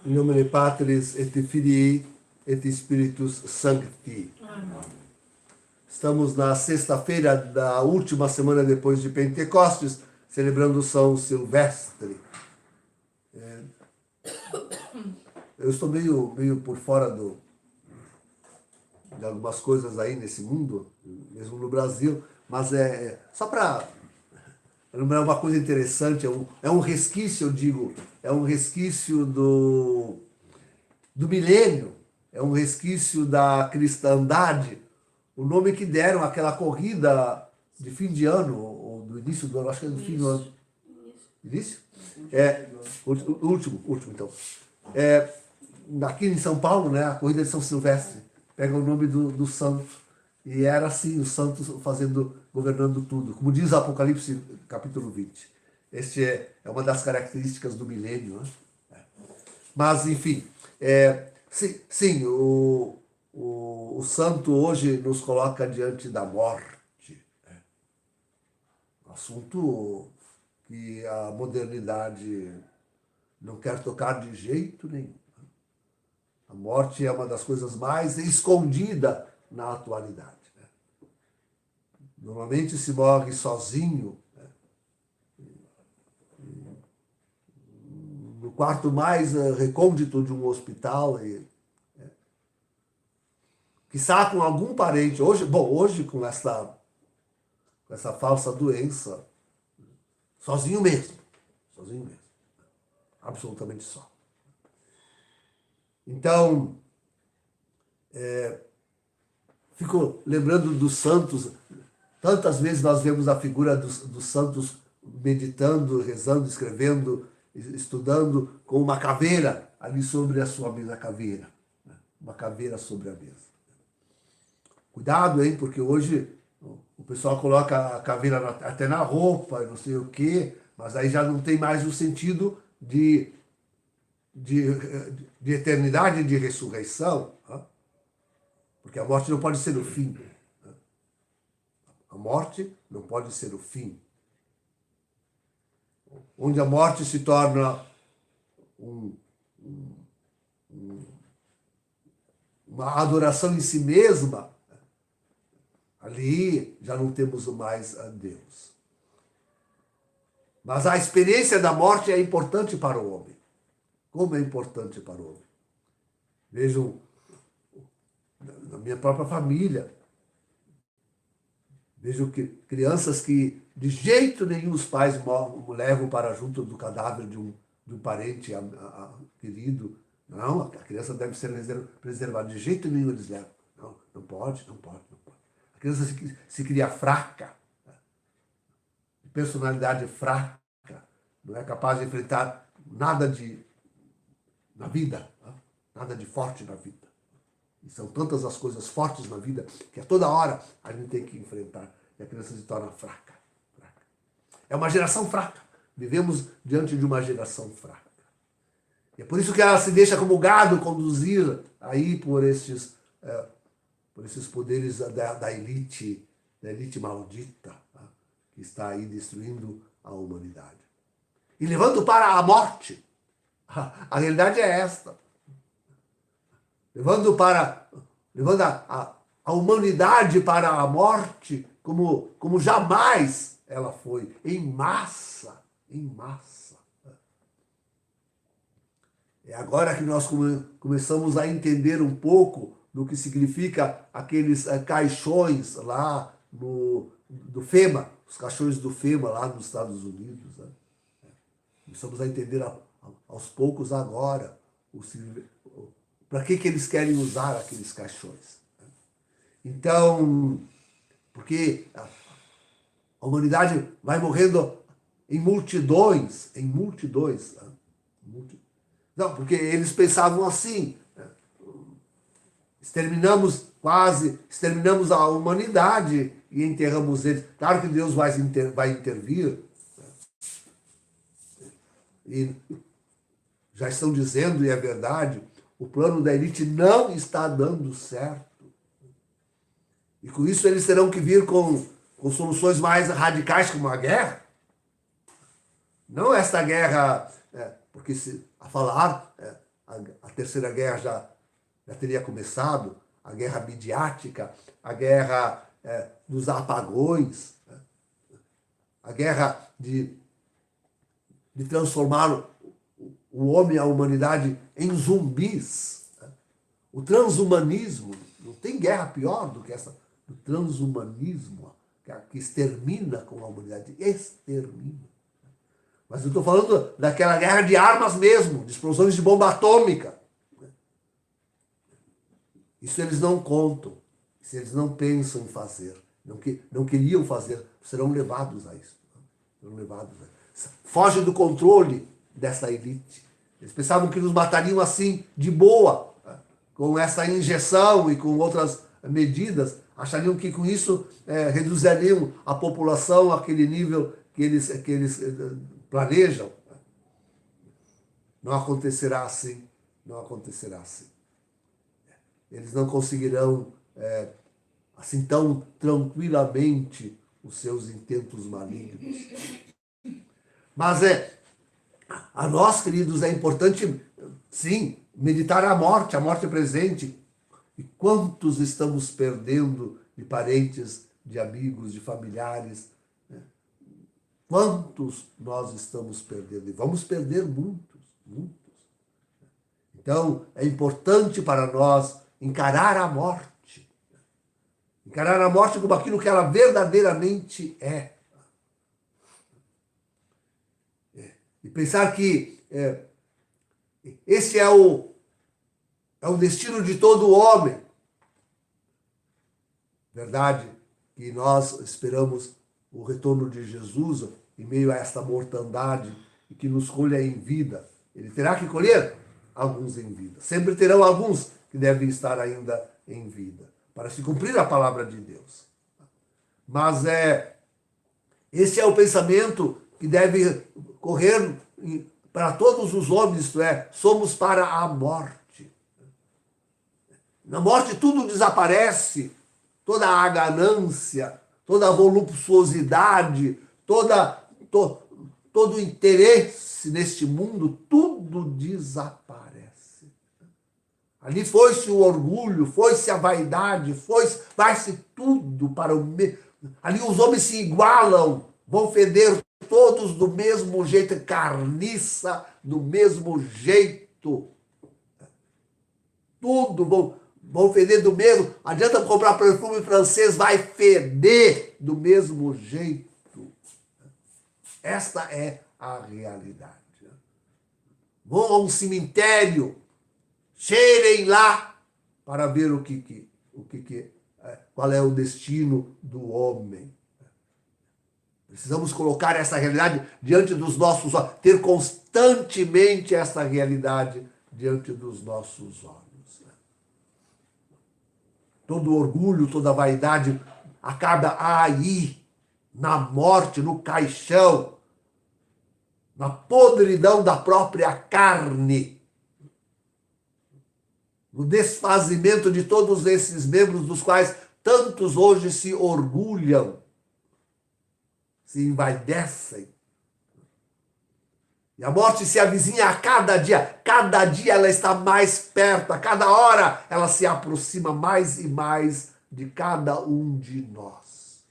In nomine Patris et Filii et Spiritus Sancti. Estamos na sexta-feira da última semana depois de Pentecostes, celebrando São Silvestre. Eu estou meio por fora de algumas coisas aí nesse mundo, mesmo no Brasil, mas só para lembrar uma coisa interessante, é um resquício, eu digo, é um resquício do milênio, é um resquício da cristandade, o nome que deram àquela corrida de fim de ano, ou do início do ano, acho que é do fim do ano. Início? O último então. Aqui em São Paulo, né, a corrida de São Silvestre, pega o nome do santo. E era assim, os santos governando tudo. Como diz Apocalipse, capítulo 20. Este é uma das características do milênio. Né? Mas, enfim, sim, o santo hoje nos coloca diante da morte. Um assunto que a modernidade não quer tocar de jeito nenhum. A morte é uma das coisas mais escondidas na atualidade. Né? Normalmente se morre sozinho, né? No quarto mais recôndito de um hospital, quiçá com algum parente. Hoje com essa falsa doença, sozinho mesmo, absolutamente só. Então, fico lembrando dos santos. Tantas vezes nós vemos a figura dos santos meditando, rezando, escrevendo, estudando, com uma caveira ali sobre a sua mesa, caveira. Uma caveira sobre a mesa. Cuidado, hein, porque hoje o pessoal coloca a caveira até na roupa, não sei o quê, mas aí já não tem mais o sentido de eternidade, de ressurreição. Porque a morte não pode ser o fim. A morte não pode ser o fim. Onde a morte se torna uma adoração em si mesma, ali já não temos mais a Deus. Mas a experiência da morte é importante para o homem. Como é importante para o homem. Vejam, na minha própria família, vejo que crianças que de jeito nenhum os pais levam para junto do cadáver de um parente querido. Não, a criança deve ser preservada. De jeito nenhum eles levam. Não pode. A criança se cria fraca, de personalidade fraca, não é capaz de enfrentar nada na vida, nada de forte na vida. E são tantas as coisas fortes na vida que a toda hora a gente tem que enfrentar. E a criança se torna fraca. É uma geração fraca. Vivemos diante de uma geração fraca. E é por isso que ela se deixa como gado conduzir aí por esses poderes da elite maldita, que está aí destruindo a humanidade. E levando para a morte. A realidade é esta. Levando a humanidade para a morte como jamais ela foi, em massa. É agora que nós começamos a entender um pouco do que significa aqueles caixões lá do FEMA, os caixões do FEMA lá nos Estados Unidos. Né? Começamos a entender aos poucos agora para que eles querem usar aqueles caixões. Então, porque a humanidade vai morrendo em multidões. Não, porque eles pensavam assim, exterminamos a humanidade e enterramos eles. Claro que Deus vai intervir. E já estão dizendo, e é verdade, o plano da elite não está dando certo. E com isso eles terão que vir com soluções mais radicais, como a guerra. Não esta guerra, porque a a Terceira Guerra já teria começado, a guerra midiática, a guerra dos apagões, a guerra de transformar o homem, a humanidade, em zumbis. O transhumanismo, não tem guerra pior do que essa, o transhumanismo, que extermina com a humanidade, extermina. Mas eu estou falando daquela guerra de armas mesmo, de explosões de bomba atômica. Isso eles não contam, isso eles não pensam em fazer, não queriam fazer, serão levados a isso. Serão levados a isso. Foge do controle dessa elite. Eles pensavam que nos matariam assim, de boa, com essa injeção e com outras medidas. Achariam que com isso reduziriam a população àquele nível que eles planejam. Não acontecerá assim. Não acontecerá assim. Eles não conseguirão, assim tão tranquilamente, os seus intentos malignos. Mas a nós, queridos, é importante, sim, meditar a morte presente. E quantos estamos perdendo de parentes, de amigos, de familiares? Quantos nós estamos perdendo? E vamos perder muitos, muitos. Então, é importante para nós encarar a morte. Encarar a morte como aquilo que ela verdadeiramente é. E pensar que esse é o destino de todo homem. Verdade que nós esperamos o retorno de Jesus em meio a esta mortandade e que nos colha em vida. Ele terá que colher alguns em vida. Sempre terão alguns que devem estar ainda em vida, para se cumprir a palavra de Deus. Mas esse é o pensamento que deve correr para todos os homens, isto é, somos para a morte. Na morte tudo desaparece, toda a ganância, toda a voluptuosidade, todo o interesse neste mundo, tudo desaparece. Ali foi-se o orgulho, foi-se a vaidade, vai-se tudo para o mesmo. Ali os homens se igualam, vão feder todos do mesmo jeito, carniça do mesmo jeito. Tudo vão feder do mesmo. Adianta comprar perfume francês, vai feder do mesmo jeito. Esta é a realidade. Vão a um cemitério, cheirem lá para ver qual é o destino do homem. Precisamos colocar essa realidade diante dos nossos olhos, ter constantemente essa realidade diante dos nossos olhos. Todo orgulho, toda vaidade acaba aí, na morte, no caixão, na podridão da própria carne, no desfazimento de todos esses membros dos quais tantos hoje se orgulham, se envaidecem. E a morte se avizinha a cada dia ela está mais perto, a cada hora ela se aproxima mais e mais de cada um de nós.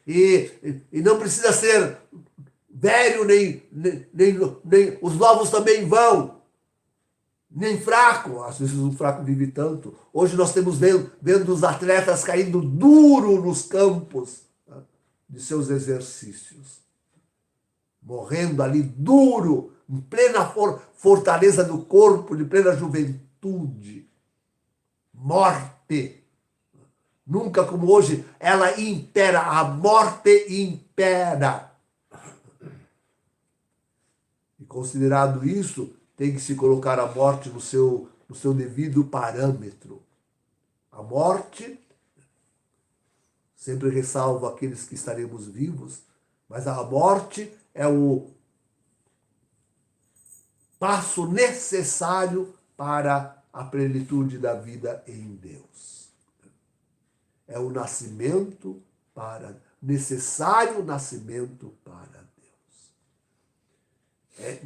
E não precisa ser velho, nem os novos também vão, nem fraco. Às vezes o fraco vive tanto. Hoje nós temos vendo os atletas caindo duro nos campos de seus exercícios, morrendo ali duro, em plena fortaleza do corpo, de plena juventude. Morte. Nunca como hoje, ela impera, a morte impera. E considerado isso, tem que se colocar a morte no seu devido parâmetro. A morte sempre ressalvo aqueles que estaremos vivos, mas a morte é o passo necessário para a plenitude da vida em Deus. É o necessário nascimento para Deus.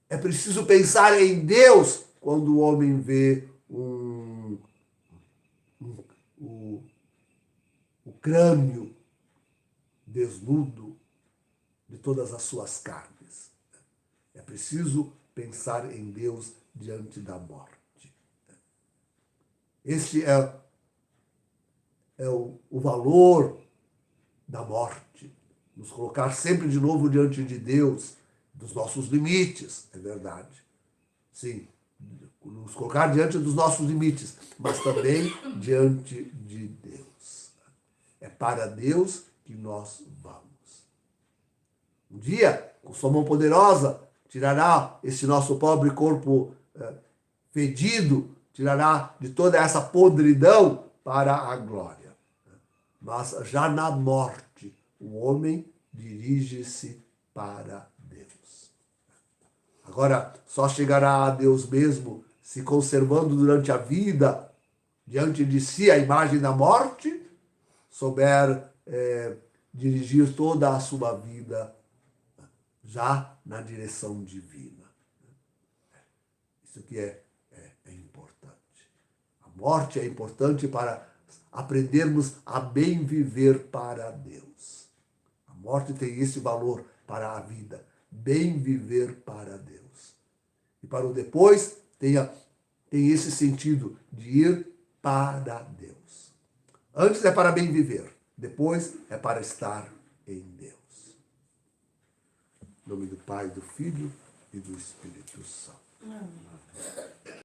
É preciso pensar em Deus quando o homem vê o crânio desnudo de todas as suas carnes. É preciso pensar em Deus diante da morte. Este é o valor da morte. Nos colocar sempre de novo diante de Deus, dos nossos limites, é verdade. Sim, nos colocar diante dos nossos limites, mas também diante de Deus. É para Deus que nós vamos. Um dia, com sua mão poderosa, tirará esse nosso pobre corpo fedido, tirará de toda essa podridão para a glória. Mas já na morte, o homem dirige-se para Deus. Agora, só chegará a Deus mesmo se conservando durante a vida, diante de si, a imagem da morte, souber dirigir toda a sua vida já na direção divina. Isso que é importante. A morte é importante para aprendermos a bem viver para Deus. A morte tem esse valor para a vida, bem viver para Deus. E para o depois tem esse sentido de ir para Deus. Antes é para bem viver, depois é para estar em Deus. Em nome do Pai, do Filho e do Espírito Santo.